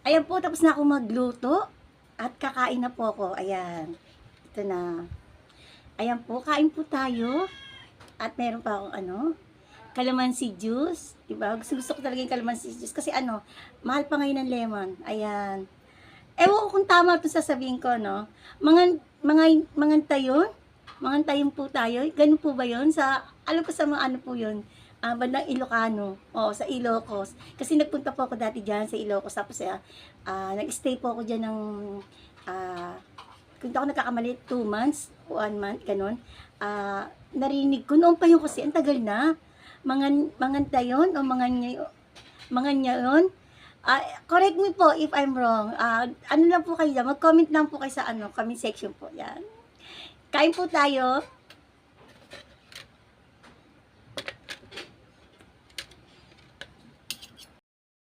Ayan po, tapos na ako magluto at kakain na po ako. Ayan, ito na. Ayan po, kain po tayo. At meron pa akong calamansi juice. Diba? Gusto ko talaga yung calamansi juice. Kasi mahal pa ngayon ng lemon. Ayan. Ewan ko kung tama ito sasabihin ko, no? Tayon? Mga tayon po tayo? Ganun po ba yun? Alam ko sa mga ano po yun? Bandang Ilocano. Oo, sa Ilocos. Kasi nagpunta po ako dati dyan sa Ilocos. Tapos, nag-stay po ako dyan ng, kung di ako nagkakamali, 2 months, 1 month, ganun. Narinig ko, noon pa yun kasi, ang tagal na. Mga tayon o mga nyayon. Correct me po if I'm wrong. Ano lang po kayo dyan, mag-comment lang po kayo sa comment section po. Yan. Kain po tayo.